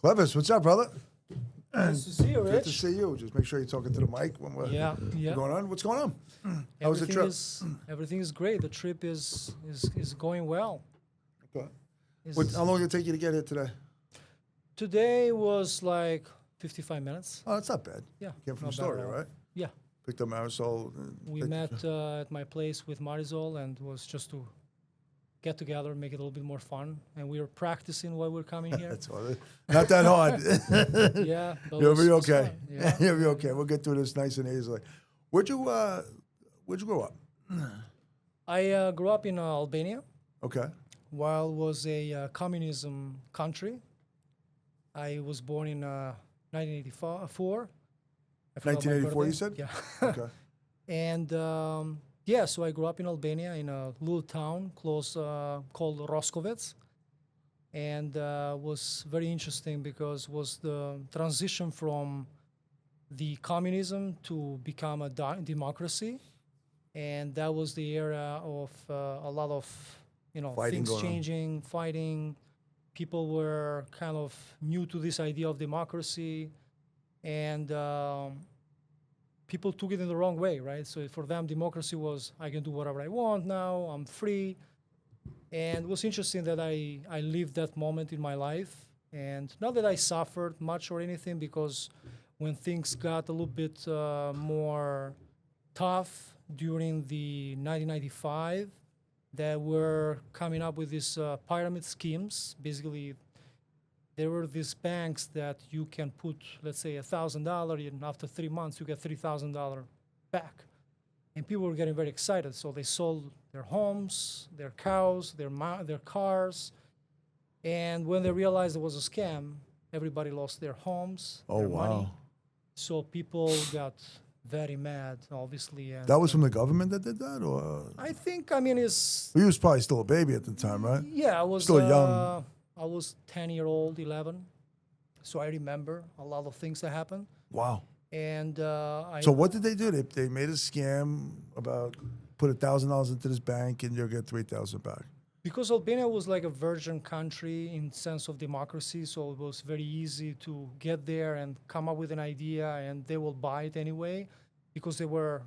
Klevis, what's up, brother? Nice to see you, Rich. Good to see you. Just make sure you're talking to the mic when we're going on. What's going on? How was the trip? Everything is great. The trip is going well. Okay. How long did it take you to get here today? Today was like 55 minutes. Oh, that's not bad. Yeah. Came from not bad Astoria, at all. right? Yeah. Picked up Marisol. We met at my place with Marisol, and was just to get together, make it a little bit more fun. And we were practicing while we're coming here. That's all. Not that hard. Yeah. But You'll be it was okay. fun. Yeah. You'll be okay. We'll get through this nice and easily. Where'd you grow up? I grew up in Albania. Okay. While it was a communism country. I was born in 1984. 1984, you said? Yeah. Okay. And so I grew up in Albania in a little town close called Roskovec, and was very interesting because was the transition from the communism to become a democracy, and that was the era of a lot of things changing, fighting. People were kind of new to this idea of democracy, and people took it in the wrong way, right? So for them, democracy was, I can do whatever I want now, I'm free. And it was interesting that I lived that moment in my life. And not that I suffered much or anything, because when things got a little bit more tough during the 1995, that were coming up with these pyramid schemes. Basically, there were these banks that you can put, let's say, $1,000, and after 3 months, you get $3,000 back. And people were getting very excited, so they sold their homes, their cows, their cars. And when they realized it was a scam, everybody lost their homes, their money. So people got very mad, obviously. And that was from the government that did that, or? I think, it's... Well, you was probably still a baby at the time, right? Yeah, I was still young. I was 10-year-old, 11. So I remember a lot of things that happened. Wow. And so what did they do? They made a scam about put $1,000 into this bank and you'll get $3,000 back. Because Albania was like a virgin country in sense of democracy, so it was very easy to get there and come up with an idea, and they will buy it anyway, because they were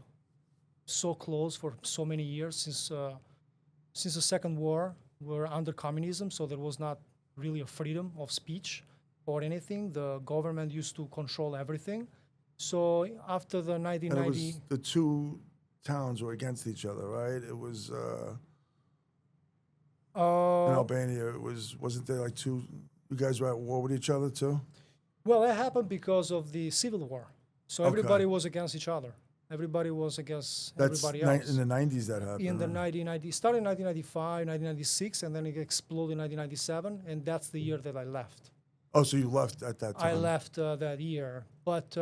so close for so many years since the Second War. We were under communism, so there was not really a freedom of speech or anything. The government used to control everything. So after the 1990... And it was the two towns were against each other, right? It was... in Albania, wasn't there like two, you guys were at war with each other too? Well, that happened because of the Civil War. So everybody was against each other. Everybody was against everybody else. In the 90s that happened. In the 1990s, started in 1995, 1996, and then it exploded in 1997, and that's the year that I left. Oh, so you left at that time? I left that year. But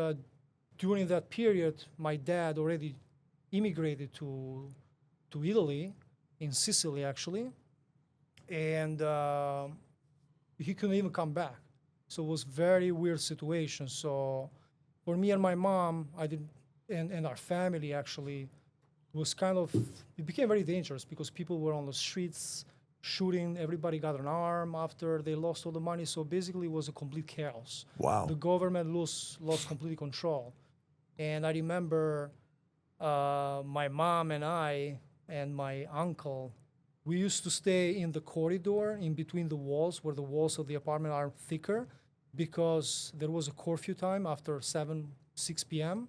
during that period, my dad already immigrated to Italy, in Sicily actually, and he couldn't even come back. So it was very weird situation. So for me and my mom, and our family actually, was kind of, it became very dangerous because people were on the streets shooting, everybody got an arm after they lost all the money. So basically it was a complete chaos. Wow. The government lost completely control. And I remember my mom and I and my uncle, we used to stay in the corridor in between the walls, where the walls of the apartment are thicker, because there was a curfew time after 6 p.m.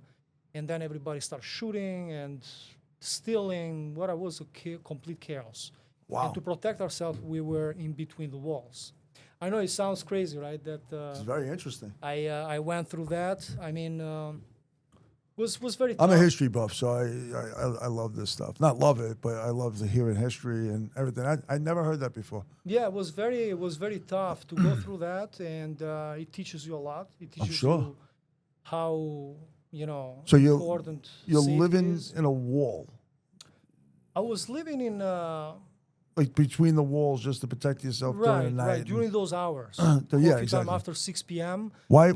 And then everybody started shooting and stealing. What was a complete chaos. Wow. And to protect ourselves, we were in between the walls. I know it sounds crazy, right? That it's very interesting. I went through that. Was very tough. I'm a history buff, so I love this stuff. Not love it, but I love to hear in history and everything. I never heard that before. Yeah, it was very tough to go through that, and it teaches you a lot. It teaches you how so important you're living is. in a wall. I was living in like between the walls just to protect yourself during the night. Right, during those hours. Yeah, exactly. Time after 6 p.m. Why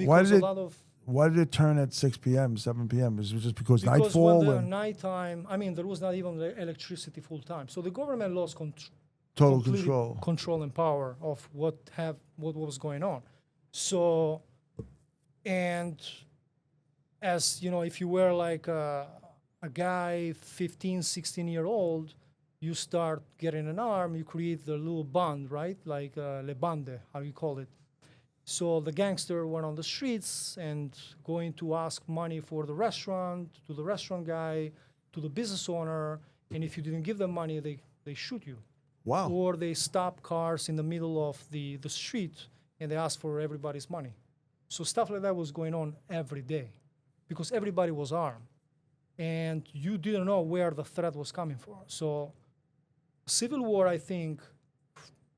did it turn at 6 p.m., 7 p.m.? Is it just because nightfall? Because when the nighttime, there was not even electricity full time. So the government lost total control and power of what was going on. So, and as you know, if you were like a guy 15, 16-year-old, you start getting an arm, you create the little band, right? Like le bande, how you call it. So the gangster went on the streets and going to ask money for the restaurant, to the restaurant guy, to the business owner, and if you didn't give them money, they shoot you. Wow. Or they stop cars in the middle of the street and they ask for everybody's money. So stuff like that was going on every day because everybody was armed and you didn't know where the threat was coming from. So civil war, I think,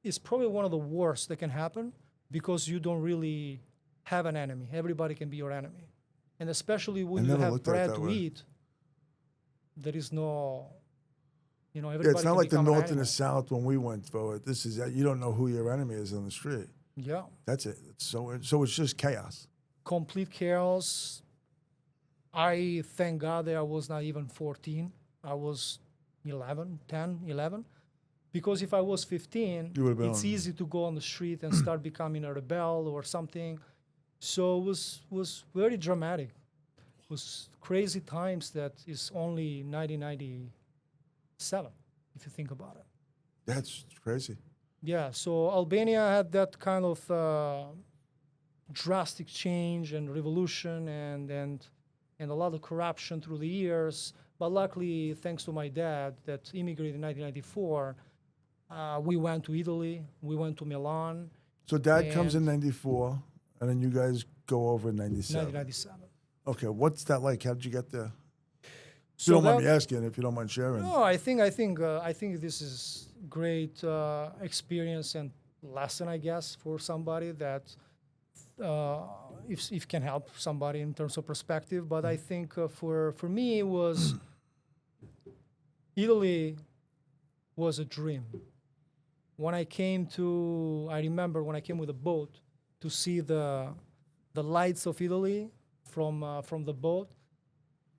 is probably one of the worst that can happen because you don't really have an enemy. Everybody can be your enemy. And especially when you never have looked at it bread that to way. eat, there is no, everybody Yeah, it's not can like the become an North and animal. the South when we went through it. This is you don't know who your enemy is on the street. Yeah. That's it. So it's just chaos. Complete chaos. I thank God that I was not even 14. I was 10, 11. Because if I was 15, You would've been it's on- easy to go on the street and start becoming a rebel or something. So it was very dramatic. It was crazy times that is only 1997, if you think about it. That's crazy. Yeah, so Albania had that kind of drastic change and revolution and a lot of corruption through the years. But luckily, thanks to my dad that immigrated in 1994, we went to Italy, we went to Milan, So Dad comes in And- '94, and then you guys go over in '97. 1997. Okay, what's that like? How did you get there? If you So don't mind me that- asking, if you don't mind sharing. No, I think this is great experience and lesson, I guess, for somebody that if can help somebody in terms of perspective. But I think for me it was Italy was a dream. I remember when I came with a boat to see the lights of Italy from the boat.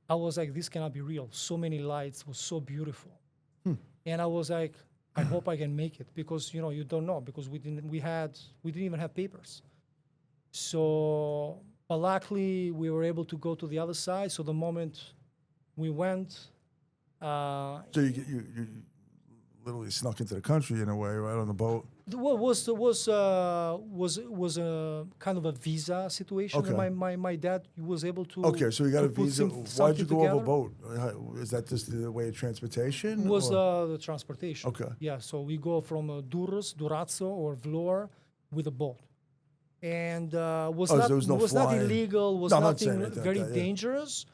I was like, this cannot be real. So many lights, was so beautiful. And I was like, I hope I can make it because you don't know because we didn't even have papers. So, but luckily we were able to go to the other side. So the moment we went, So you literally snuck into the country in a way, right on the boat. what was a kind of a visa situation. Okay. And my dad was able to. Okay, so you got to a put visa. some- Why'd you something go over together. boat? Is that just the way of transportation? Was or- the transportation. Okay. Yeah, so we go from Durazzo or Vlor with a boat. And was Oh, so not there was no not flying. illegal, was No, I'm not saying nothing anything very like that, yeah. dangerous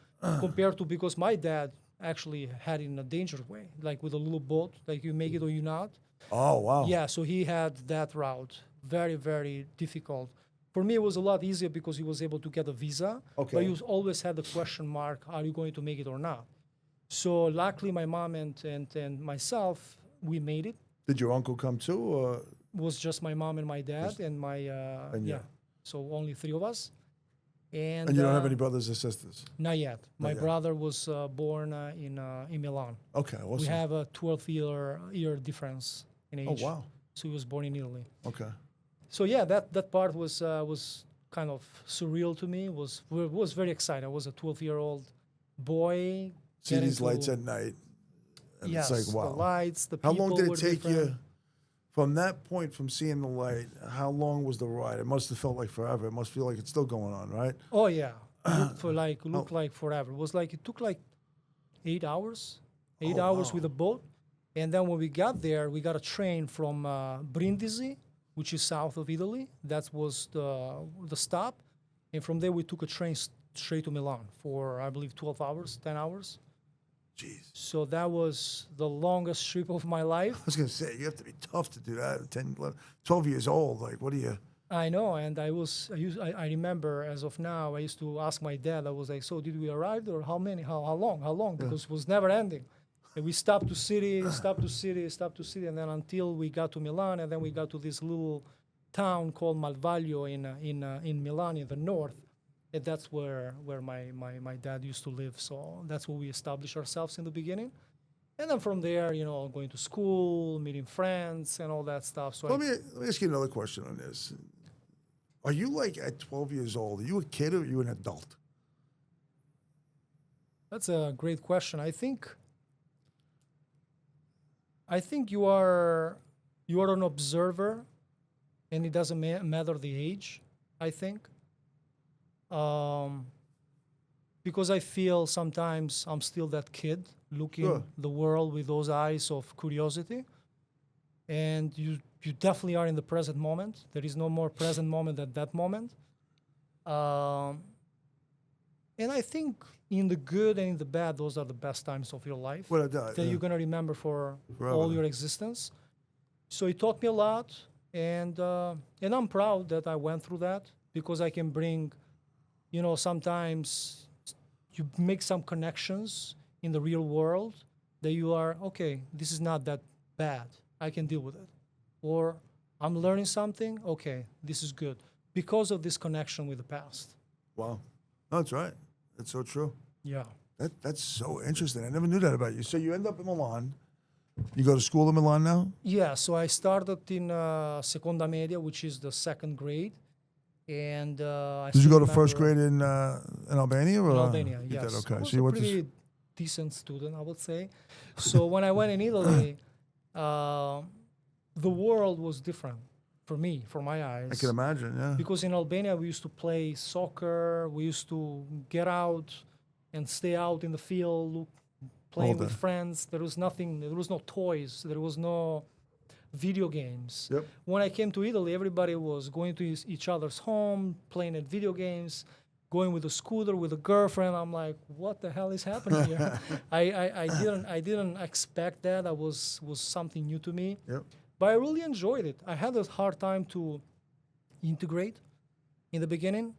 compared to because my dad actually had it in a dangerous way, like with a little boat, like you make it or you not. Oh wow. Yeah, so he had that route. Very, very difficult. For me, it was a lot easier because he was able to get a visa. Okay. But you always had the question mark, are you going to make it or not? So luckily, my mom and myself, we made it. Did your uncle come too? Or? It was just my mom and my dad and my, And yeah. you. So only three of us. And And you don't have any brothers or sisters? Not yet. My yet. brother was born in Milan. Okay, awesome. We have a 12-year difference in Oh age. wow. So he was born in Italy. Okay. So yeah, that part was kind of surreal to me. Was very exciting. I was a 12-year-old boy. See getting these lights to- at night, and Yes, it's like wow. the lights, the How people long did were it take different. you from that point, from seeing the light? How long was the ride? It must have felt like forever. It must feel like it's still going on, right? Oh yeah, looked like forever. It was like it took like 8 hours, 8 hours wow. with a boat, and then when we got there, we got a train from Brindisi, which is south of Italy. That was the stop, and from there we took a train straight to Milan for I believe 12 hours, 10 hours. Jeez. So that was the longest trip of my life. I was gonna say you have to be tough to do that. 10, 11, 12 years old. Like, what do you? I know, and I remember as of now, I used to ask my dad, I was like, so did we arrive or how long? Because it was never ending. And we stopped to city, and then until we got to Milan, and then we got to this little town called Malvaglio in Milan in the north. And that's where my dad used to live. So that's where we established ourselves in the beginning. And then from there, going to school, meeting friends and all that stuff. So Let me ask you another question on this. Are you like at 12 years old? Are you a kid or are you an adult? That's a great question. I think you are an observer, and it doesn't matter the age. I think, because I feel sometimes I'm still that kid looking Sure. the world with those eyes of curiosity, and you definitely are in the present moment. There is no more present moment than that moment. And I think in the good and in the bad, those are the best times of your life What I did, that you're gonna remember for Forever. all your existence. So it taught me a lot, and I'm proud that I went through that because I can bring, sometimes you make some connections in the real world that you are okay. This is not that bad. I can deal with it, or I'm learning something. Okay, this is good because of this connection with the past. Wow. No, that's right. That's so true. Yeah. That's so interesting. I never knew that about you. So you end up in Milan. You go to school in Milan now? Yeah, so I started in seconda media, which is the second grade, and I Did you still go to first remember- grade in Albania? Or in Albania? You Yes, did, okay. I was So you a went to pretty decent student, I would say. So when I went in Italy, the world was different for me, for my eyes. I can imagine, yeah. Because in Albania we used to play soccer, we used to get out and stay out in the field, playing with day. friends. There was nothing, there was no toys, there was no video games. Yep. When I came to Italy, everybody was going to each other's home, playing at video games, going with a scooter with a girlfriend. I'm like, what the hell is happening here? I didn't expect that. That was something new to me. Yep. But I really enjoyed it. I had a hard time to integrate in the beginning.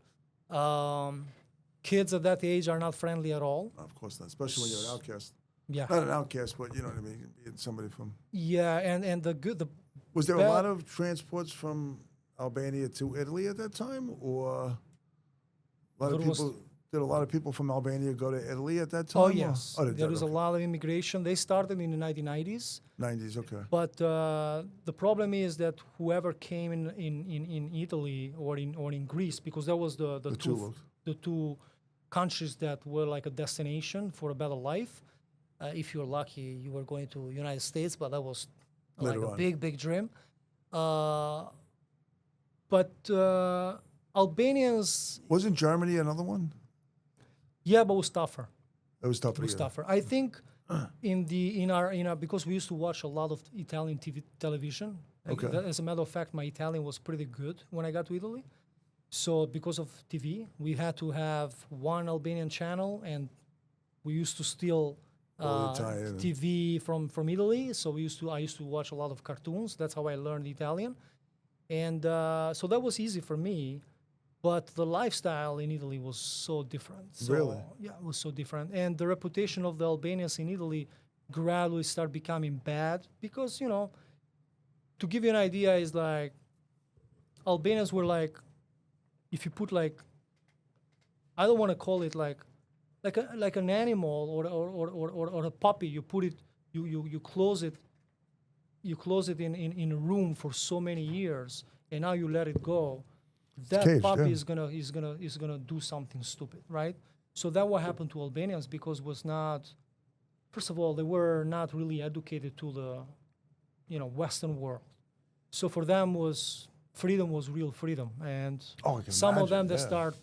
Kids at that age are not friendly at all. Of course not, especially when you're an outcast. Yeah. Not an outcast, but you know what I mean. Being somebody from. Yeah, and the Was there a Bad- lot of transports from Albania to Italy at that time, or a lot of There was- people? Did a lot of people from Albania go to Italy at that time? oh or- yes, Oh, they there did, was okay. a lot of immigration. They started in the 1990s, 90s, okay. but the problem is that whoever came in Italy or in Greece, because that was the Tuluk. two countries that were like a destination for a better life. If you're lucky, you were going to United States, but that was like Later a on. big dream. But Albanians, Wasn't Germany another one? yeah, but it was tougher. It was tougher. It was yeah. tougher. I think in our because we used to watch a lot of Italian television. Like, Okay. as a matter of fact, my Italian was pretty good when I got to Italy. So because of TV, we had to have one Albanian channel, and we used to steal All Italian. TV from Italy. So I used to watch a lot of cartoons. That's how I learned Italian, and so that was easy for me. But the lifestyle in Italy was so different. So, Really? yeah, it was so different. And the reputation of the Albanians in Italy gradually started becoming bad because, to give you an idea, is like Albanians were like, if you put like, I don't want to call it like an animal or a puppy, you put it, you close it in a room for so many years, and now you let it go. That caged, puppy yeah. is gonna do something stupid, right? So that what happened to Albanians because was not. First of all, they were not really educated to the, Western world. So for them freedom was real freedom, and Oh, I can some of them imagine, they yeah. start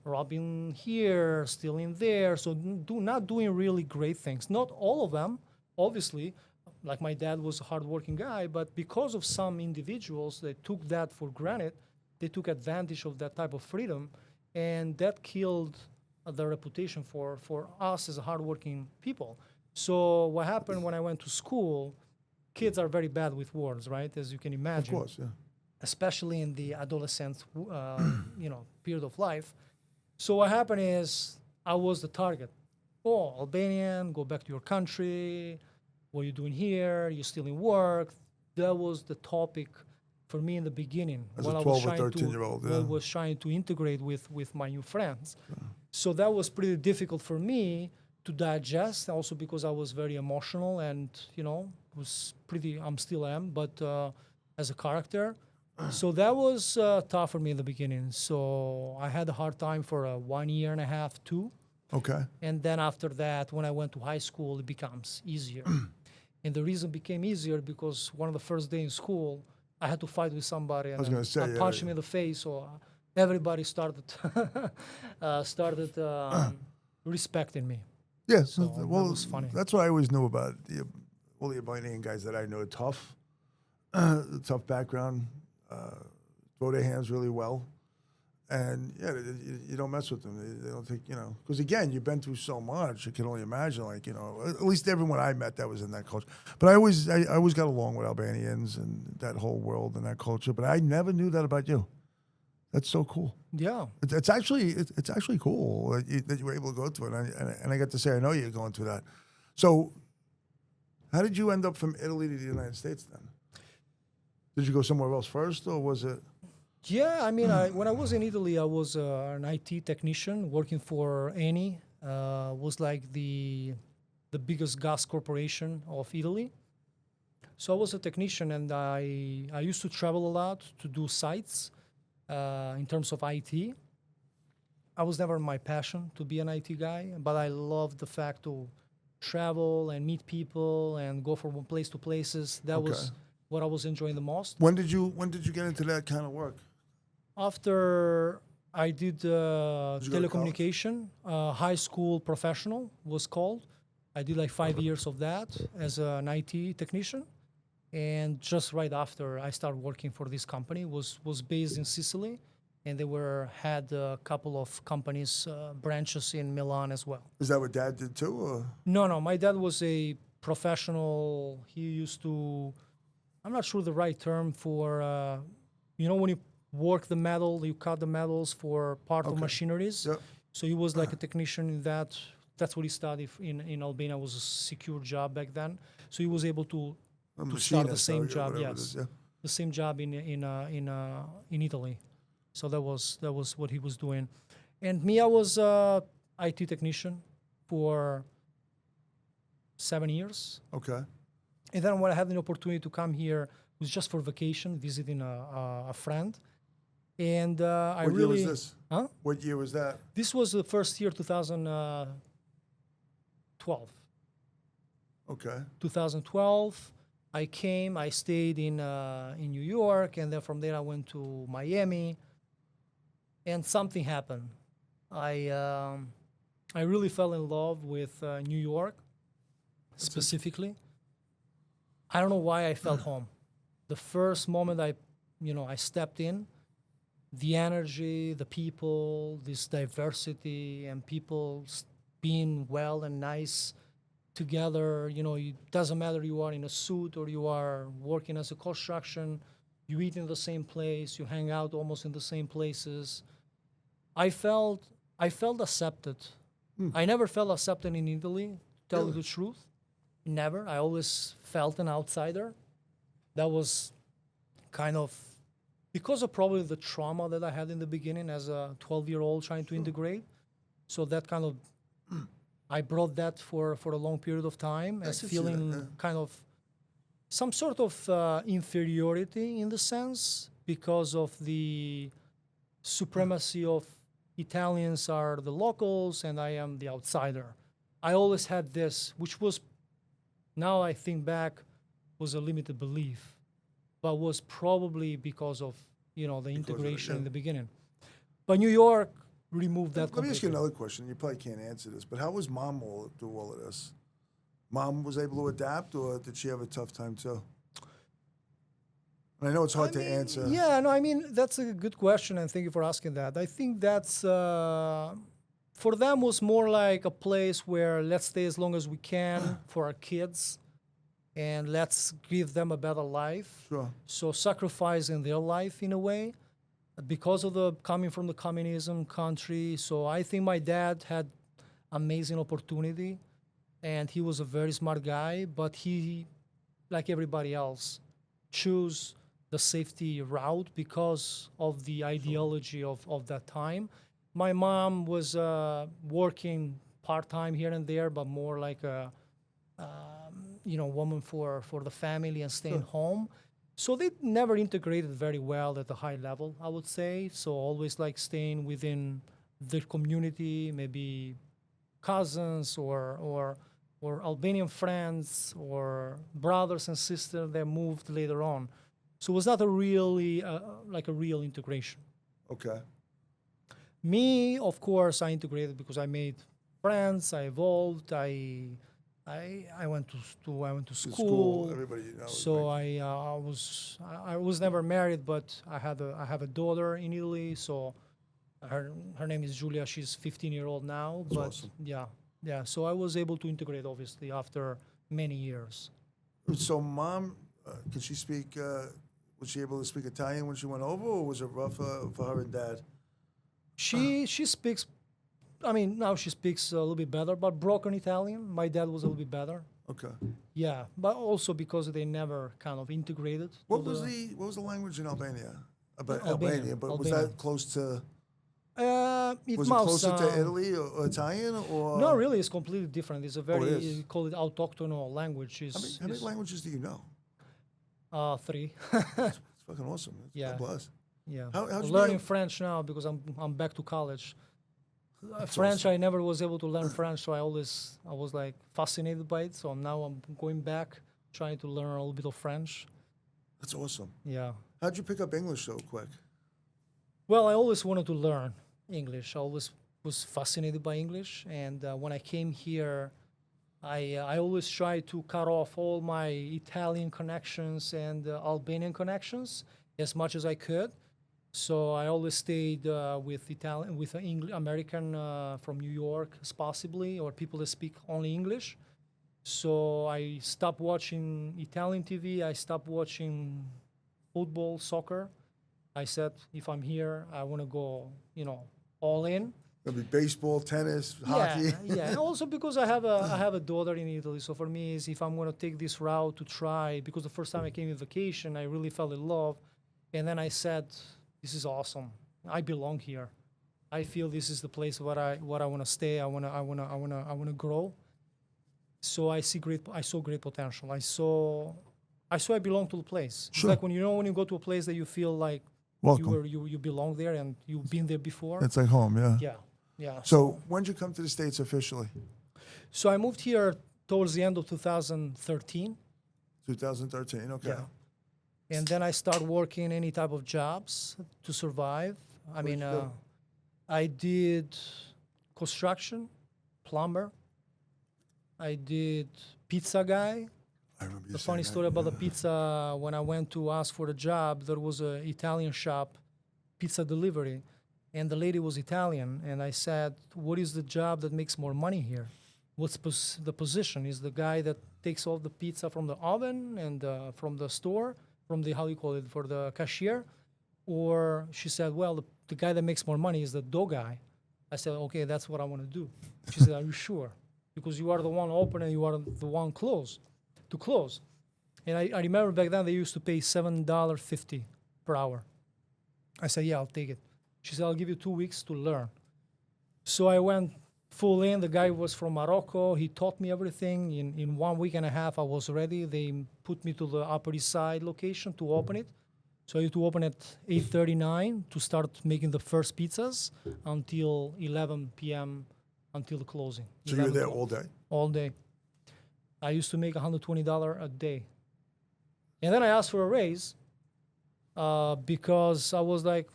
robbing here, stealing there, so not doing really great things. Not all of them, obviously. Like my dad was a hardworking guy, but because of some individuals, they took that for granted. They took advantage of that type of freedom, and that killed the reputation for us as hardworking people. So what happened when I went to school? Kids are very bad with words, right? As you can Of imagine, course, yeah. especially in the adolescent, period of life. So what happened is I was the target. Oh, Albanian, go back to your country. What are you doing here? You're still in work. That was the topic for me in the beginning. As when a I 12 or trying 13-year-old, when I yeah. was trying to integrate with my new friends. So that was pretty difficult for me to digest, also because I was very emotional and, was pretty, I'm still am, but as a character. So that was tough for me in the beginning. So I had a hard time for 1 year and a half, 2. Okay. And then after that, when I went to high school, it becomes easier. And the reason it became easier because one of the first day in school, I had to fight with somebody, and was gonna say, I punched him in the face. So everybody started respecting me. Yeah. So that was funny. That's what I always knew about all the Albanian guys that I know. Tough, tough background, throw their hands really well, and yeah, you don't mess with them. They don't think, because again, you've been through so much. You can only imagine, at least everyone I met that was in that culture. But I always got along with Albanians and that whole world and that culture. But I never knew that about you. That's so cool. Yeah. It's actually cool that you were able to go through it, and I got to say I know you're going through that. So, how did you end up from Italy to the United States then? Did you go somewhere else first, or was it? Yeah, I mean, when I was in Italy, I was an IT technician working for Eni. Was like the biggest gas corporation of Italy. So I was a technician, and I used to travel a lot to do sites. In terms of IT, I was never my passion to be an IT guy, but I loved the fact to travel and meet people and go from one place to places. That was what I was enjoying the most. When did you get into that kind of work? After I did Did you go to telecommunication, high school professional was called. I did like 5 years of that as an IT technician. And just right after I started working for this company, was based in Sicily, and they had a couple of companies, branches in Milan as well. Is that what Dad did too? Or? No, my dad was a professional. He used to, I'm not sure the right term for, when you work the metal, you cut the metals for part of machineries. Yep. So he was like a technician in that. That's what he studied in Albania. It was a secure job back then. So he was able to start the same job, yes, the same job in Italy. So that was what he was doing, and me, I was IT technician for 7 years. Okay. And then when I had the opportunity to come here, it was just for vacation, visiting a friend, and I What really. year was this? Huh? What year was that? This was the first year, 2012. Okay. 2012. I came, I stayed in New York, and then from there I went to Miami, and something happened. I really fell in love with New York, specifically. I don't know why I felt home. The first moment I stepped in, the energy, the people, this diversity, and people being well and nice together, it doesn't matter you are in a suit or you are working as a construction, you eat in the same place, you hang out almost in the same places. I felt accepted. I never felt accepted in Italy, to tell you the truth. Never. I always felt an outsider. That was kind of because of probably the trauma that I had in the beginning as a 12-year-old trying to integrate. So that kind of I brought that for a long period of time as feeling kind of some sort of inferiority in the sense because of the supremacy of Italians are the locals and I am the outsider. I always had this, which was, now I think back, was a limited belief, but was probably because of, the integration in the beginning. But New York removed that Let me ask you completely. another question. You probably can't answer this, but how was Mom through all of this? Mom was able to adapt, or did she have a tough time too? And I know it's hard to answer. Yeah, no, I mean, that's a good question, and thank you for asking that. I think that's, for them, was more like a place where let's stay as long as we can for our kids, and let's give them a better life. Sure. So sacrificing their life in a way, because of the coming from the communism country. So I think my dad had amazing opportunity, and he was a very smart guy, but he, like everybody else, chose the safety route because of the ideology of that time. My mom was working part-time here and there, but more like a woman for the family and staying home. So they never integrated very well at the high level, I would say. So always like staying within their community, maybe cousins or Albanian friends or brothers and sisters that moved later on. So it was not a really like a real integration. Okay. Me, of course, I integrated because I made friends. I evolved. I went to school. Everybody, you know. So I was never married, but I have a daughter in Italy. So her name is Julia. She's 15-year-old now. That's but awesome. yeah. So I was able to integrate obviously after many years. So mom, could she speak? Was she able to speak Italian when she went over, or was it rough for her and dad? She speaks. I mean, now she speaks a little bit better, but broken Italian. My dad was a little bit better. Okay. Yeah, but also because they never kind of integrated. What was the language in Albania? About Albania, Albania, but was Albania. that close to? It Was it must closer to sound- Italy or Italian or? No, really, it's completely different. It's a very it is? you call it autochthonal language. How many languages do you know? 3. It's fucking awesome. Yeah. God bless. Yeah, How'd you learning be- French now because I'm back to college. That's French, awesome. I never was able to learn French, so I was like fascinated by it. So now I'm going back, trying to learn a little bit of French. That's awesome. Yeah. How'd you pick up English so quick? Well, I always wanted to learn English. I always was fascinated by English, and when I came here, I always tried to cut off all my Italian connections and Albanian connections as much as I could. So I always stayed with Italian, with American from New York, possibly, or people that speak only English. So I stopped watching Italian TV. I stopped watching football, soccer. I said, if I'm here, I want to go, all in. It'll be baseball, tennis, hockey. Yeah. And also because I have a daughter in Italy, so for me, is if I'm going to take this route to try, because the first time I came on vacation, I really fell in love, and then I said, this is awesome. I belong here. I feel this is the place where I want to stay. I want to grow. So I saw great potential. I saw I belong to the place. It's Sure. like when you go to a place that you feel like Welcome. you belong there and you've been there before. It's like home, yeah. Yeah. So when did you come to the States officially? So I moved here towards the end of 2013. 2013, okay. Yeah. And then I started working any type of jobs to survive. I mean, you do? I did construction, plumber. I did pizza guy. I remember you The saying funny that, story about the yeah. pizza, when I went to ask for a job, there was an Italian shop, pizza delivery, and the lady was Italian. And I said, what is the job that makes more money here? What's the position? Is the guy that takes all the pizza from the oven and from the store, from the, how you call it, for the cashier? Or she said, well, the guy that makes more money is the dough guy. I said, okay, that's what I want to do. She said, are you sure? Because you are the one open and you are the one to close. And I remember back then they used to pay $7.50 per hour. I said, yeah, I'll take it. She said, I'll give you 2 weeks to learn. So I went full in. The guy was from Morocco. He taught me everything. In 1 week and a half, I was ready. They put me to the Upper East Side location to open it. So I had to open at 8:39 to start making the first pizzas until 11 p.m. until the closing. So you were 11 there o'clock. all day? All day. I used to make $120 a day. And then I asked for a raise because I was like,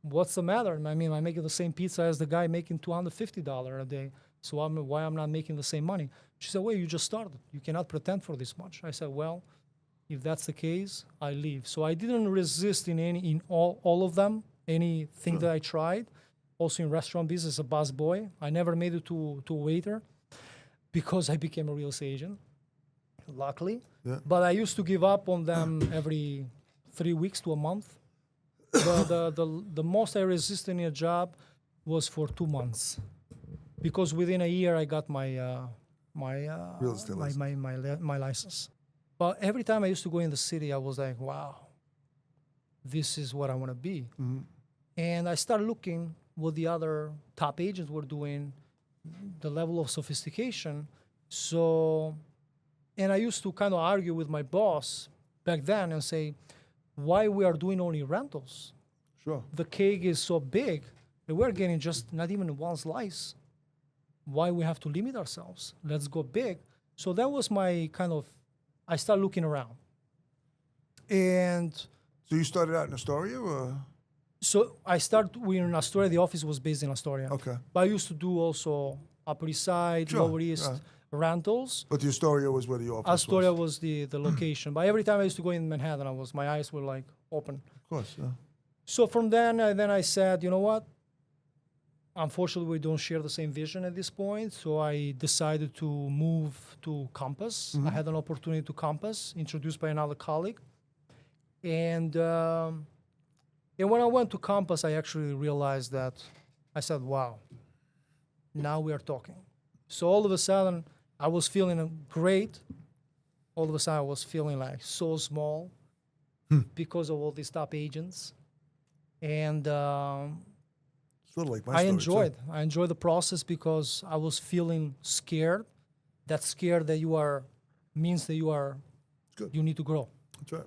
what's the matter? I mean, I'm making the same pizza as the guy making $250 a day. So why I'm not making the same money? She said, well, you just started. You cannot pretend for this much. I said, well, if that's the case, I leave. So I didn't resist in all of them, anything that I tried. Also in restaurant business, a bus boy. I never made it to a waiter because I became a real estate agent, luckily. Yeah. But I used to give up on them every 3 weeks to a month. But the most I resisted in a job was for 2 months, because within a year I got my Real estate license. my license. But every time I used to go in the city, I was like, wow, this is what I want to be. Mm-hmm. And I started looking what the other top agents were doing, the level of sophistication. So, and I used to kind of argue with my boss back then and say, why we are doing only rentals? Sure. The cake is so big that we're getting just not even one slice. Why we have to limit ourselves? Let's go big. So that was my kind of, I started looking around. And So you started out in Astoria, or? so I started in Astoria. The office was based in Astoria. Okay. But I used to do also Upper East Side, Sure, Lower East yeah. rentals. But the Astoria was where the office Astoria was. was the location. But every time I used to go in Manhattan, my eyes were like open. Of course, yeah. So from then I said, you know what? Unfortunately, we don't share the same vision at this point. So I decided to move to Compass. I had an opportunity to Compass, introduced by another colleague. And when I went to Compass, I actually realized that I said, wow, now we are talking. So all of a sudden, I was feeling great. All of a sudden, I was feeling like so small because of all these top agents. And Sort of like my I story, too. enjoyed the process because I was feeling scared. That scared that you are means that Good. you need to grow. That's right.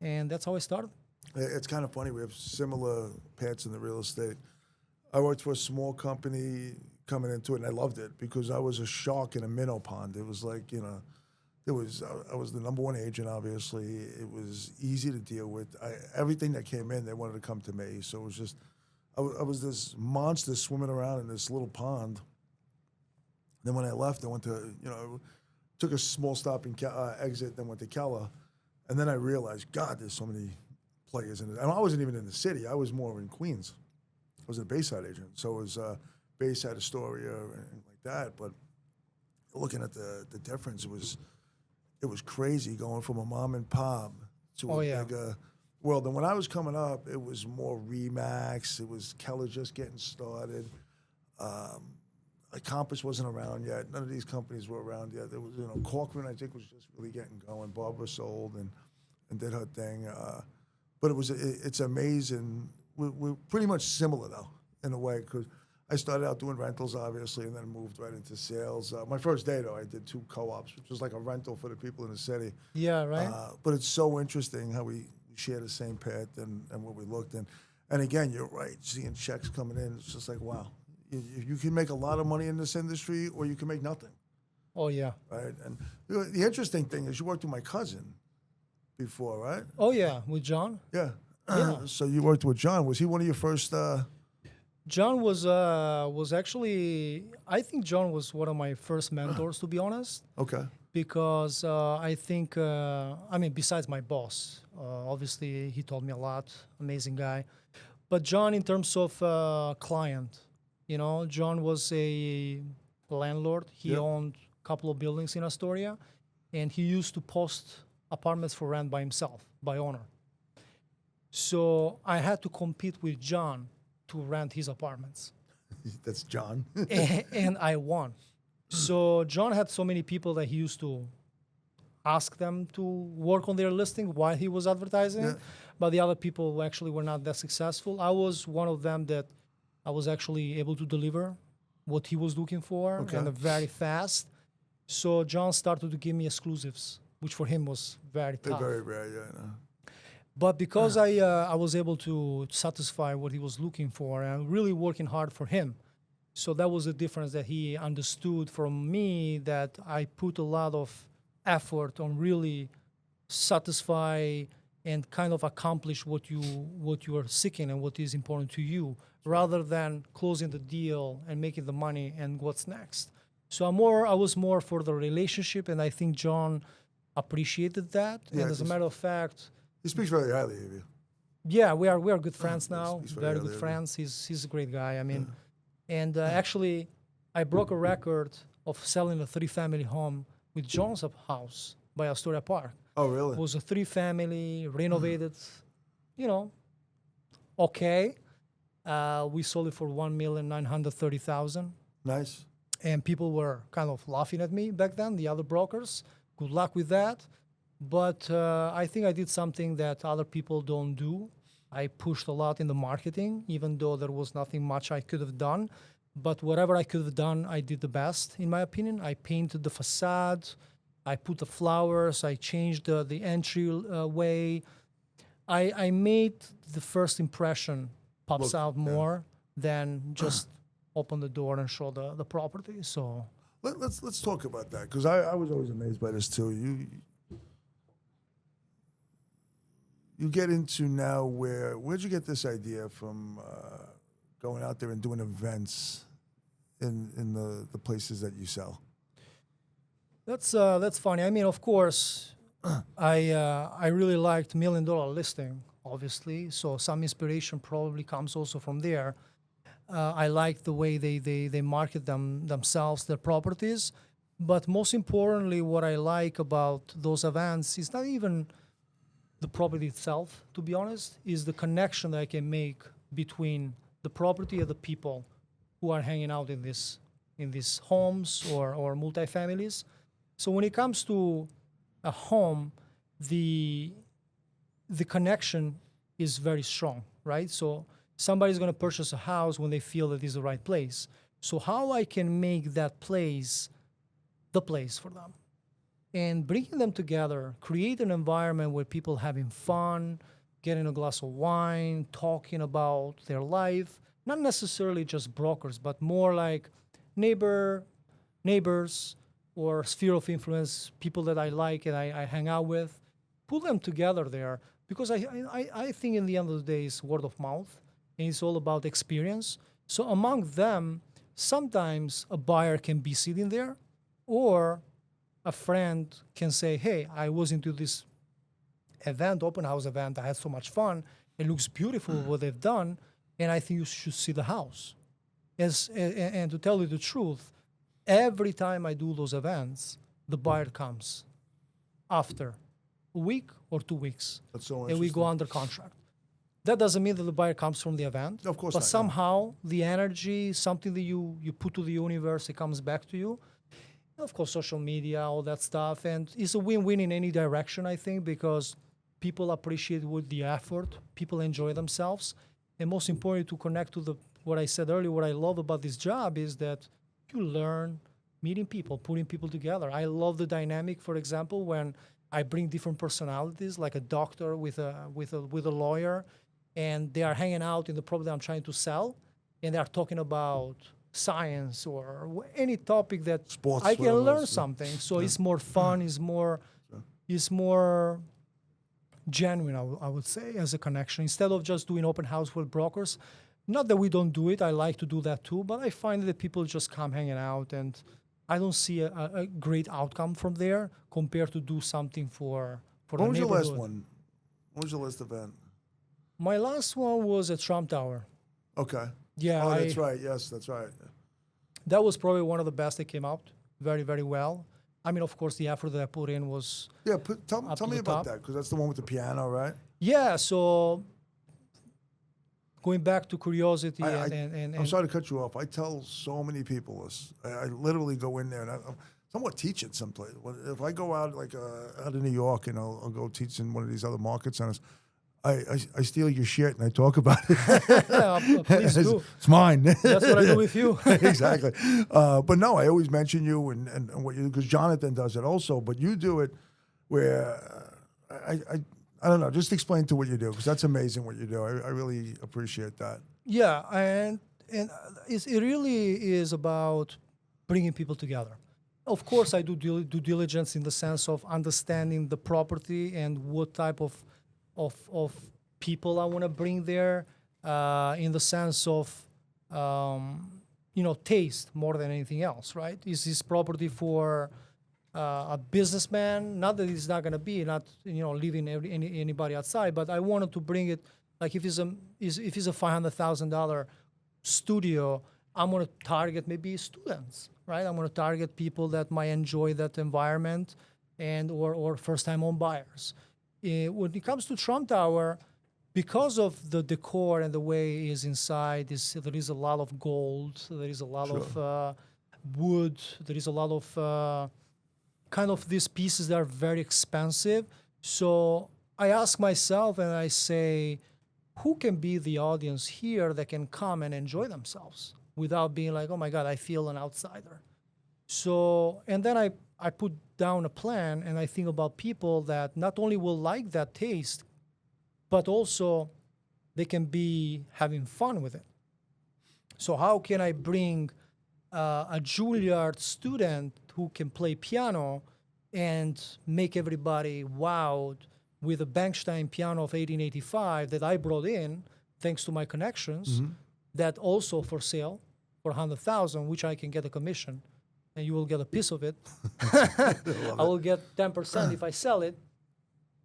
And that's how I started. It's kind of funny. We have similar paths in the real estate. I worked for a small company coming into it, and I loved it because I was a shark in a minnow pond. It was like, I was the number one agent, obviously. It was easy to deal with. Everything that came in, they wanted to come to me. So it was just, I was this monster swimming around in this little pond. Then when I left, I went to, took a small stop in exit, then went to Keller. And then I realized, God, there's so many players in it. And I wasn't even in the city. I was more in Queens. I was a Bayside agent. So it was Bayside, Astoria, and like that. But looking at the difference, it was crazy going from a mom and pop to a bigger world. And when I was coming up, it was more Remax. It was Keller just getting started. Compass wasn't around yet. None of these companies were around yet. There was, Corcoran, I think, was just really getting going. Barbara sold and did her thing. But it's amazing. We're pretty much similar, though, in a way, because I started out doing rentals, obviously, and then moved right into sales. My first day, though, I did 2 co-ops, which was like a rental for the people in the city. Yeah, right. But it's so interesting how we share the same path and what we looked in. And again, you're right, seeing checks coming in, it's just like, wow. You can make a lot of money in this industry, or you can make nothing. Oh, yeah. Right? And the interesting thing is you worked with my cousin before, right? Oh, yeah, with John. Yeah. Yeah. So you worked with John. Was he one of your first? John was actually, I think John was one of my first mentors, to be honest. Okay. Because I think, besides my boss, obviously he taught me a lot, amazing guy. But John, in terms of client, John was a landlord. He owned a couple of buildings in Astoria, and he used to post apartments for rent by himself, by owner. So I had to compete with John to rent his apartments. That's John. and I won. So John had so many people that he used to ask them to work on their listing while he was advertising. Yeah. But the other people actually were not that successful. I was one of them that I was actually able to deliver what he was looking for and very fast. So John started to give me exclusives, which for him was very tough. They're very rare, yeah, I know. But because I was able to satisfy what he was looking for, and really working hard for him, so that was the difference that he understood from me, that I put a lot of effort on really satisfy and kind of accomplish what you are seeking and what is important to you, rather than closing the deal and making the money and what's next. So I was more for the relationship, and I think John appreciated that. Yeah, and as a matter of fact, he speaks very highly of you. yeah, we are good friends now. he's Very very good highly friends. He's a great guy. I mean, and actually, I broke a record of selling a 3-family home with John's house by Astoria Park. Oh, really? It was a 3-family, renovated, okay. We sold it for $1,930,000. Nice. And people were kind of laughing at me back then, the other brokers. Good luck with that. But I think I did something that other people don't do. I pushed a lot in the marketing, even though there was nothing much I could have done. But whatever I could have done, I did the best, in my opinion. I painted the facade. I put the flowers. I changed the entry way. I made the first impression pops out more than just open the door and show the property. So let's talk about that, because I was always amazed by this too. You get into now where'd you get this idea from, going out there and doing events in the places that you sell? that's funny. I mean, of course, I really liked $1 Million Listing, obviously. So some inspiration probably comes also from there. I like the way they market themselves, their properties. But most importantly, what I like about those events is not even the property itself, to be honest, is the connection that I can make between the property and the people who are hanging out in these homes or multifamilies. So when it comes to a home, the connection is very strong, right? So somebody's going to purchase a house when they feel that it's the right place. So how I can make that place the place for them, and bringing them together, create an environment where people having fun, getting a glass of wine, talking about their life, not necessarily just brokers, but more like neighbors, or sphere of influence, people that I like and I hang out with, pull them together there, because I think in the end of the day it's word of mouth, and it's all about experience. So among them, sometimes a buyer can be sitting there, or a friend can say, hey, I was into this event, open house event, I had so much fun, it looks beautiful what they've done, and I think you should see the house. And to tell you the truth, every time I do those events, the buyer comes after a week or 2 weeks. That's so and we go under contract. That doesn't mean that the buyer comes from the event. Of course but not, somehow the energy, something that you put to the universe, it comes back to you. And of course, social media, all that stuff. And it's a win-win in any direction, I think, because people appreciate with the effort, people enjoy themselves. And most importantly, to connect to what I said earlier, what I love about this job is that you learn meeting people, putting people together. I love the dynamic, for example, when I bring different personalities, like a doctor with a lawyer, and they are hanging out in the property I'm trying to sell, and they are talking about science or any topic that Sports, I can whatever learn else, yeah. something. So it's more fun, it's more genuine, I would say, as a connection, instead of just doing open house with brokers. Not that we don't do it, I like to do that too, but I find that people just come hanging out, and I don't see a great outcome from there compared to do something for When the was your neighborhood. last one? When was your last event? My last one was at Trump Tower. Okay. Yeah, Oh, that's right. Yes, that's right. That was probably one of the best that came out very, very well. I mean, of course, the effort that I put in was Yeah, tell to me the about top. that, because that's the one with the piano, right? Yeah. So going back to curiosity I'm and sorry to cut you off. I tell so many people this. I literally go in there, and I'm somewhat teach it someplace. If I go out out of New York, and I'll go teach in one of these other market centers, I steal your shit and I talk about it. yeah, please do. It's mine. That's what I do with you. Exactly. But no, I always mention you and what you do, because Jonathan does it also. But you do it where I don't know. Just explain to what you do, because that's amazing what you do. I really appreciate that. Yeah, and it really is about bringing people together. Of course, I do due diligence in the sense of understanding the property and what type of people I want to bring there, in the sense of taste more than anything else, right? Is this property for a businessman? Not that it's not going to be, not leaving anybody outside, but I wanted to bring it, like if it's a $500,000 studio, I'm going to target maybe students, right? I'm going to target people that might enjoy that environment, and or first-time home buyers. When it comes to Trump Tower, because of the decor and the way it is inside, there is a lot of gold, there is a lot of wood, there is a lot of kind of these pieces that are very expensive. So I ask myself and I say, who can be the audience here that can come and enjoy themselves without being like, oh my God, I feel an outsider. So, and then I I put down a plan and I think about people that not only will like that taste, but also they can be having fun with it. So how can I bring a Juilliard student who can play piano and make everybody wowed with a Bernstein piano of 1885 that I brought in thanks to my connections, that also for sale for 100,000, which I can get a commission, and you will get a piece of it. I will get 10% if I sell it.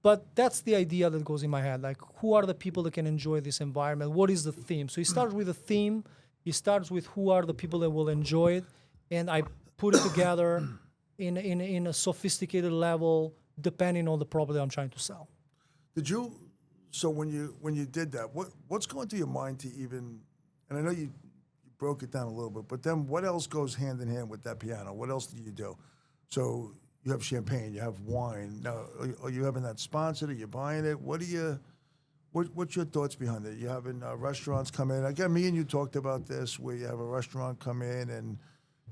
But that's the idea that goes in my head. Like, who are the people that can enjoy this environment? What is the theme? So it starts with a theme. It starts with who are the people that will enjoy it, and I put it together in a sophisticated level, depending on the property I'm trying to sell. Did you? So when you did that, what's going through your mind to even? And I know you broke it down a little bit, but then what else goes hand in hand with that piano? What else do you do? So you have champagne, you have wine. Now, are you having that sponsored? Are you buying it? What do you? What's your thoughts behind it? You having restaurants come in? Again, me and you talked about this, where you have a restaurant come in, and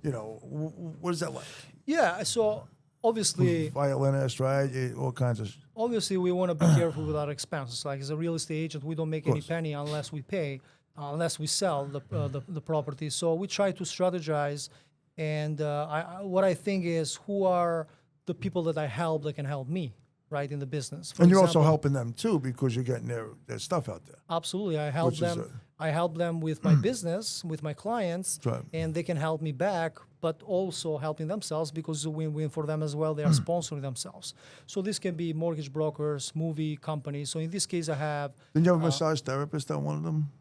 what is that like? Yeah. So obviously, Violinist, right? All kinds of. Obviously, we want to be careful with our expenses. Like, as a real estate agent, we don't make any penny unless we pay, unless we sell the property. So we try to strategize. And what I think is, who are the people that I help that can help me, right, in the business? For And you're example, also helping them too, because you're getting their stuff out there. absolutely, I help Which is them. I help them with my business, with my clients, Right. and they can help me back, but also helping themselves, because it's a win-win for them as well. They are sponsoring themselves. So this can be mortgage brokers, movie companies. So in this case, I have Didn't you have a massage therapist on one of them?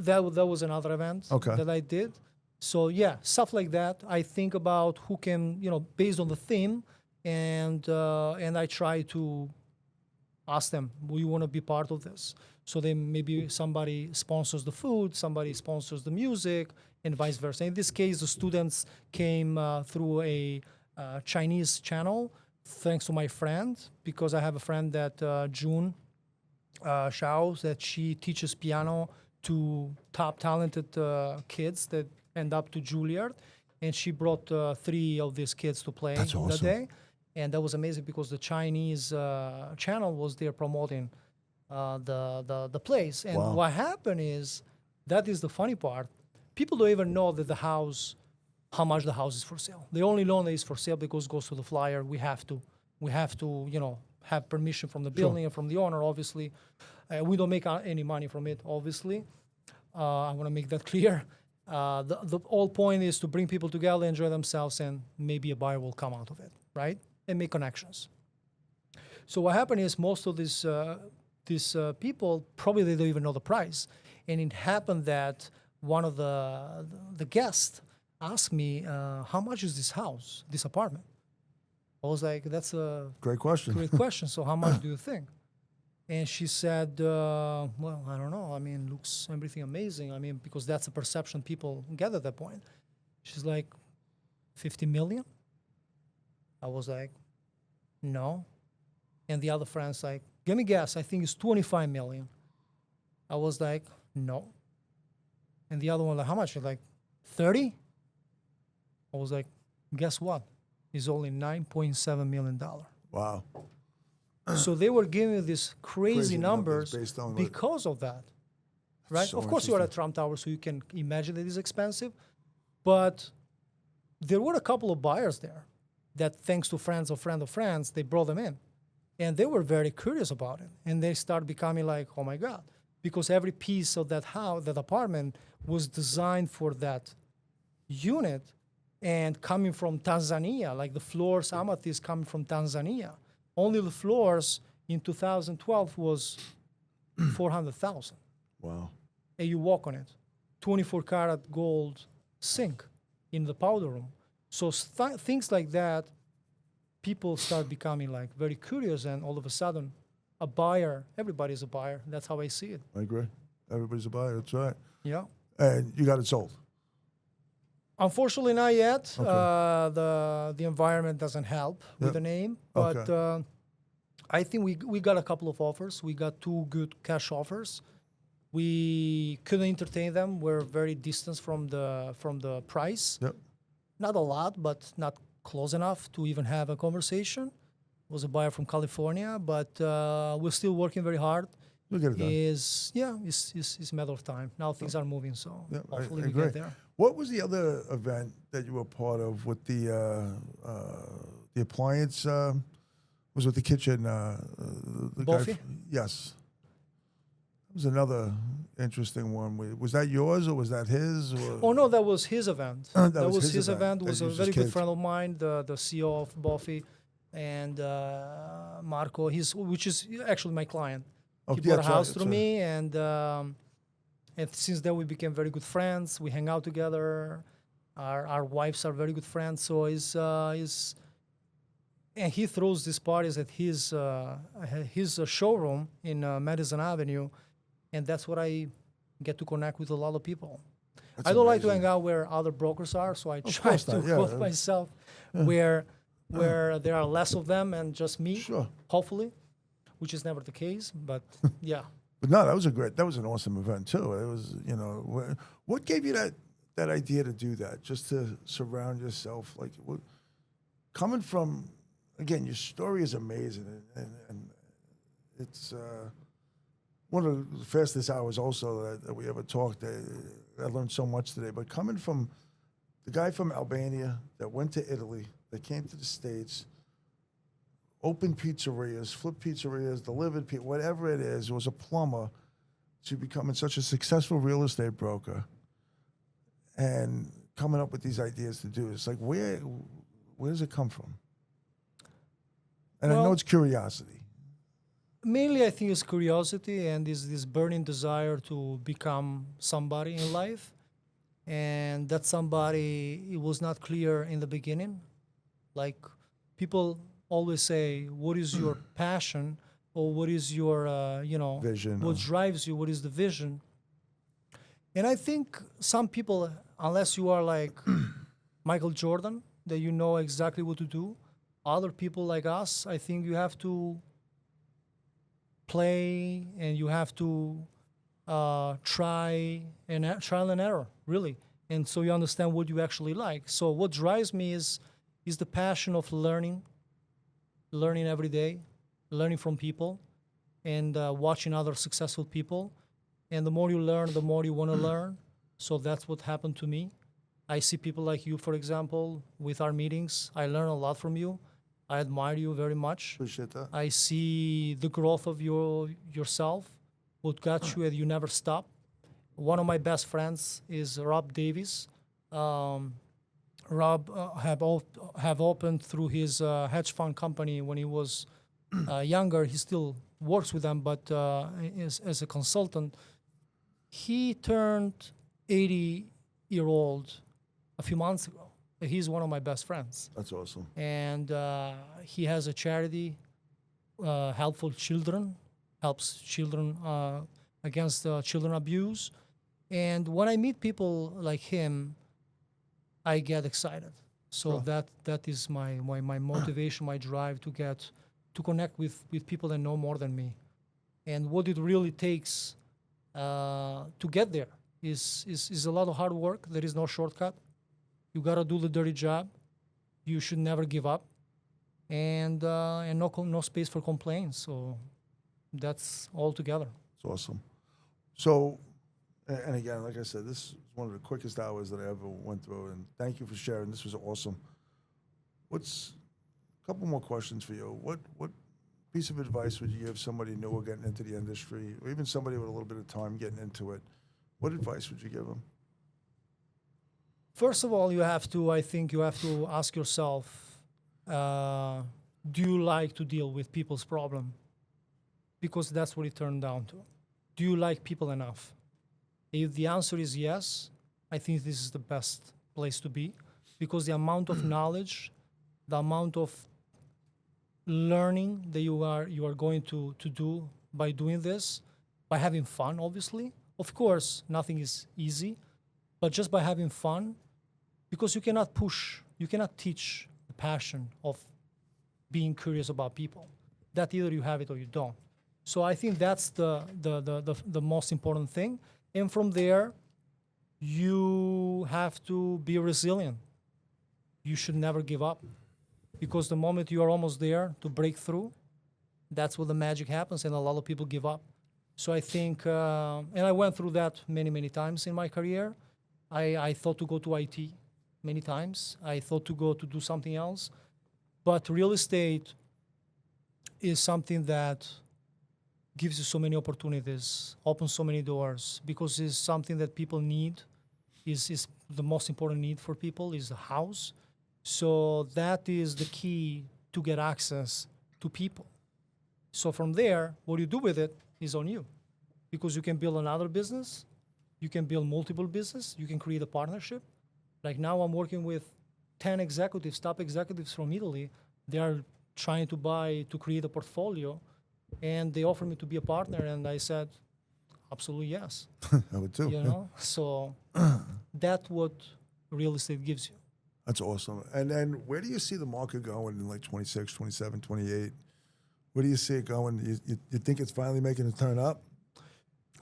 that was another event Okay. that I did. So yeah, stuff like that. I think about who can, based on the theme, and I try to ask them, "Do you want to be part of this?" So then maybe somebody sponsors the food, somebody sponsors the music, and vice versa. In this case, the students came through a Chinese channel, thanks to my friend, because I have a friend that June Xiao, that she teaches piano to top talented kids that end up to Juilliard, and she brought 3 of these kids to play That's that awesome. day, and that was amazing because the Chinese channel was there promoting the place. And Wow. what happened is, that is the funny part. People don't even know that how much the house is for sale. They only know that it's for sale because it goes to the flyer. We have to have permission from the building and from the owner. Obviously, we don't make any money from it. Obviously, I want to make that clear. The whole point is to bring people together, enjoy themselves, and maybe a buyer will come out of it, right? And make connections. So what happened is, most of these people, probably they don't even know the price. And it happened that one of the guests asked me, how much is this house, this apartment? I was like, that's a Great question. great question. So how much do you think? And she said, well, I don't know. I mean, looks everything amazing. I mean, because that's the perception people get at that point. She's like, 50 million? I was like, no. And the other friend's like, give me a guess. I think it's 25 million. I was like, no. And the other one, like, how much? She's like, 30? I was like, guess what? It's only $9.7 million. Wow. So they were giving these crazy numbers based on what- because of that, right? so Of course, you are at interesting. Trump Tower, so you can imagine that it's expensive. But there were a couple of buyers there that, thanks to friends of friend of friends, they brought them in. And they were very curious about it. And they started becoming like, oh my God. Because every piece of that house, that apartment, was designed for that unit, and coming from Tanzania, like the floors, amethyst coming from Tanzania. Only the floors in 2012 was 400,000. Wow. And you walk on it. 24 karat gold sink in the powder room. So things like that, people start becoming like very curious, and all of a sudden, a buyer, everybody's a buyer. That's how I see it. I agree. Everybody's a buyer. That's right. Yeah. And you got it sold. Unfortunately, not yet. Okay. The environment doesn't help with the name, but Okay. I think we got a couple of offers. We got 2 good cash offers. We couldn't entertain them. We're very distant from the price. Yep. Not a lot, but not close enough to even have a conversation. Was a buyer from California, but we're still working very hard. We'll get it done. It's a matter of time. Now things are moving, so Yeah, hopefully I we agree. get there. What was the other event that you were part of with the appliance? Was with the kitchen? The guy Buffy? Yes. It was another interesting one. Was that yours or was that his? Or? Oh no, that was his event. That was his event. event. Was That a used very his good kids. friend of mine, the CEO of Buffy, and Marco. Which is actually my client. Oh, He yeah, bought a that's right, house that's through right. me, and since then we became very good friends. We hang out together. Our wives are very good friends. So and he throws these parties at his showroom in Madison Avenue, and that's what I get to connect with a lot of people. That's I don't like to amazing. hang out where other brokers are, so I try course to not, yeah. go myself where there are less of them and just me, Sure. hopefully, which is never the case. But yeah, But no, that was an awesome event too. It was, what gave you that idea to do that? Just to surround yourself, like coming from, again, your story is amazing, and it's one of the fastest hours also that we ever talked. I learned so much today. But coming from the guy from Albania that went to Italy, that came to the States, opened pizzerias, flipped pizzerias, delivered pizza, whatever it is, was a plumber, to becoming such a successful real estate broker and coming up with these ideas to do. It's like, where does it come from? And I know Well, it's curiosity. mainly I think it's curiosity and this burning desire to become somebody in life, and that somebody, it was not clear in the beginning. Like, people always say, what is your passion, or what is your Vision, what or- drives you, what is the vision? And I think some people, unless you are like Michael Jordan, that you know exactly what to do, other people like us, I think you have to play and you have to trial and error, really. And so you understand what you actually like. So what drives me is the passion of learning every day, learning from people, and watching other successful people. And the more you learn, the more you want to learn. So that's what happened to me. I see people like you, for example, with our meetings. I learn a lot from you. I admire you very much. Appreciate that. I see the growth of yourself, what got you, and you never stop. One of my best friends is Rob Davies. Rob have opened through his hedge fund company when he was younger. He still works with them, but as a consultant. He turned 80-year-old a few months ago. He's one of my best friends. That's awesome. And he has a charity, Helpful Children, helps children against children abuse. And when I meet people like him, I get excited. So that is my motivation, my drive to connect with people that know more than me. And what it really takes to get there is a lot of hard work. There is no shortcut. You gotta do the dirty job. You should never give up, and no space for complaints. So that's all together. It's awesome. So, and again, like I said, this is one of the quickest hours that I ever went through, and thank you for sharing. This was awesome. What's a couple more questions for you? What piece of advice would you give somebody new or getting into the industry, or even somebody with a little bit of time getting into it? What advice would you give them? First of all, I think you have to ask yourself, do you like to deal with people's problem? Because that's what it turned down to. Do you like people enough? If the answer is yes, I think this is the best place to be, because the amount of knowledge, the amount of learning that you are going to do by doing this, by having fun, obviously. Of course, nothing is easy, but just by having fun, because you cannot teach the passion of being curious about people. That either you have it or you don't. So I think that's the most important thing. And from there, you have to be resilient. you should never give up, because the moment you are almost there to break through, that's where the magic happens, and a lot of people give up. So I think, and I went through that many, many times in my career. I thought to go to IT many times. I thought to go to do something else. But real estate is something that gives you so many opportunities, opens so many doors, because it's something that people need, is the most important need for people, is a house. So that is the key to get access to people. So from there, what you do with it is on you, because you can build another business, you can build multiple business, you can create a partnership. Like now I'm working with 10 executives, top executives from Italy. They are trying to create a portfolio, and they offered me to be a partner, and I said, absolutely yes. I would too. You know, so that's what real estate gives you. That's awesome. And then where do you see the market going in like 26, 27, 28? Where do you see it going? You think it's finally making a turn up?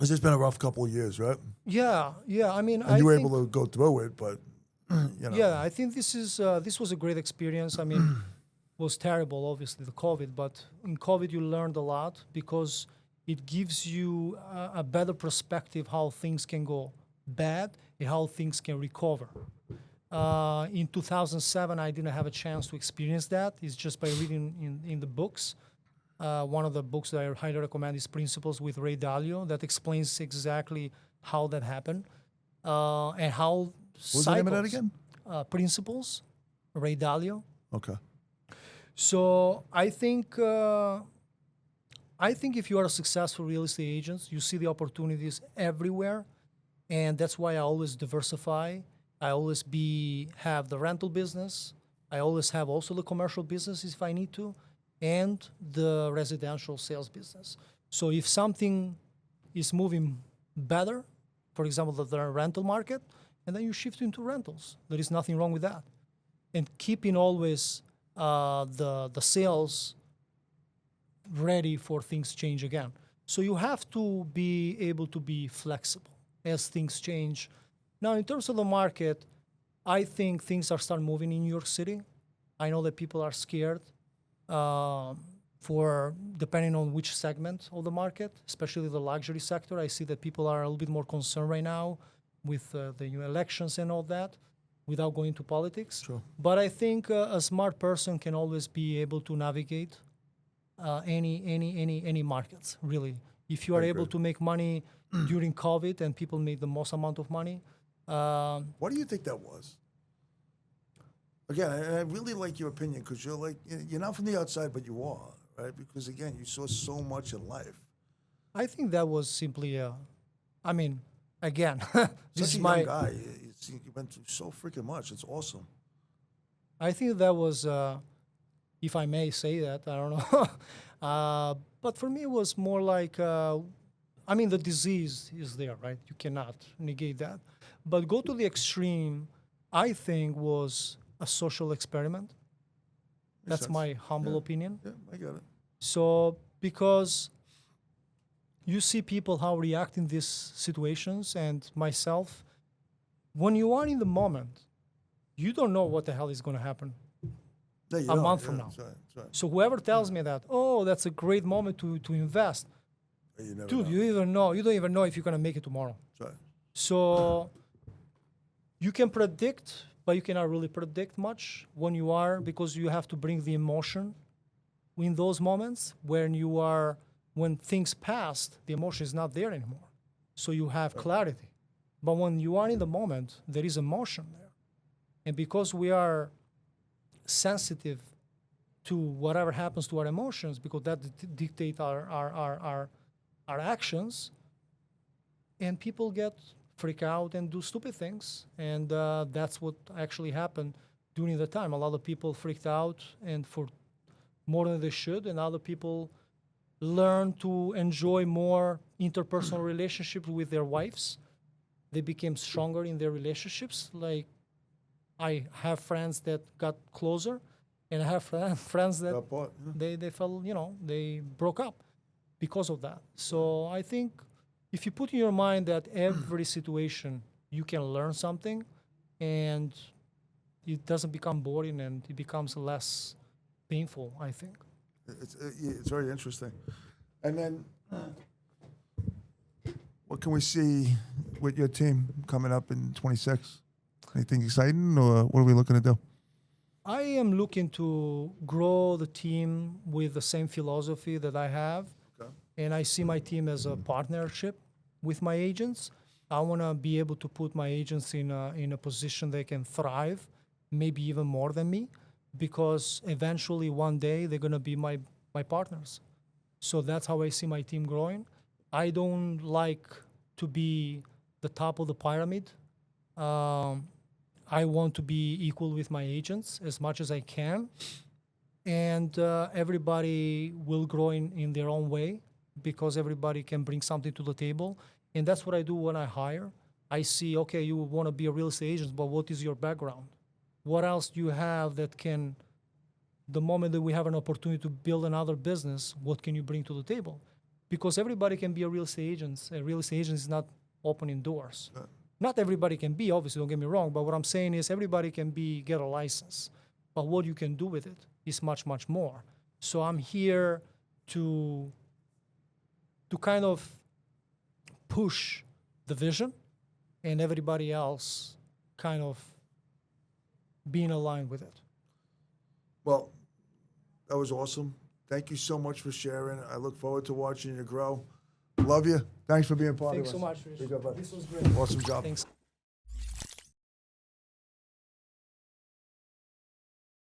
It's just been a rough couple of years, right? Yeah. I mean, And you were able to go through it, but you know. Yeah, I think this was a great experience. I mean, it was terrible, obviously, the COVID, but in COVID you learned a lot, because it gives you a better perspective how things can go bad and how things can recover. In 2007, I didn't have a chance to experience that. It's just by reading in the books. One of the books that I highly recommend is Principles with Ray Dalio, that explains exactly how that happened and how What was the name of that again? Principles, Ray Dalio. Okay. So I think if you are a successful real estate agent, you see the opportunities everywhere, and that's why I always diversify. I always have the rental business. I always have also the commercial business if I need to, and the residential sales business. So if something is moving better, for example, the rental market, and then you shift into rentals. There is nothing wrong with that. And keeping always the sales ready for things change again. So you have to be able to be flexible as things change. Now, in terms of the market, I think things are starting moving in New York City. I know that people are scared for depending on which segment of the market, especially the luxury sector. I see that people are a little bit more concerned right now with the new elections and all that, without going to politics. Sure. But I think a smart person can always be able to navigate any markets, really. If you are able to make money during COVID and people made the most amount of money. What do you think that was? Again, I really like your opinion, because you're not from the outside, but you are, right? Because again, you saw so much in life. I think that was simply again, this Such is a my young guy. You went through so freaking much. It's awesome. I think that was, if I may say that, I don't know. But for me, it was more like, the disease is there, right? You cannot negate that. But go to the extreme, I think, was a social experiment. That's sense. my humble opinion. Yeah, I get it. So, because you see people how react in these situations, and myself, when you are in the moment, you don't know what the hell is going to happen No, you a don't. month Yeah, from now. That's right, that's right. So whoever tells me that, oh, that's a great moment to invest, You never dude, know. you don't even know if you're going to make it tomorrow. That's right. So you can predict, but you cannot really predict much when you are, because you have to bring the emotion in those moments when things passed, the emotion is not there anymore. So you have clarity. But when you are in the moment, there is emotion there. And because we are sensitive to whatever happens to our emotions, because that dictate our actions, and people get freak out and do stupid things. And that's what actually happened during the time. A lot of people freaked out and for more than they should, and other people learn to enjoy more interpersonal relationships with their wives. They became stronger in their relationships. Like, I have friends that got closer, and I have friends that That part, yeah. they fell, they broke up because of that. So I think if you put in your mind that every situation you can learn something, and it doesn't become boring and it becomes less painful, I think. It's very interesting. And then, what can we see with your team coming up in 26? Anything exciting, or what are we looking to do? I am looking to grow the team with the same philosophy that I have. Okay. And I see my team as a partnership with my agents. I want to be able to put my agents in a position they can thrive, maybe even more than me, because eventually one day they're going to be my partners. So that's how I see my team growing. I don't like to be the top of the pyramid. I want to be equal with my agents as much as I can. And everybody will grow in their own way because everybody can bring something to the table. And that's what I do when I hire. I see, okay, you want to be a real estate agent, but what is your background? What else do you have that can, the moment that we have an opportunity to build another business, what can you bring to the table? Because everybody can be a real estate agent. A real estate agent is not opening doors. Not everybody can be, obviously, don't get me wrong, but what I'm saying is everybody can get a license. But what you can do with it is much, much more. So I'm here to kind of push the vision and everybody else kind of being aligned with it. Well, that was awesome. Thank you so much for sharing. I look forward to watching you grow. Love you. Thanks for being part Thanks of so us. much, Rich. Big up, bud. This was great. Awesome job. Thanks.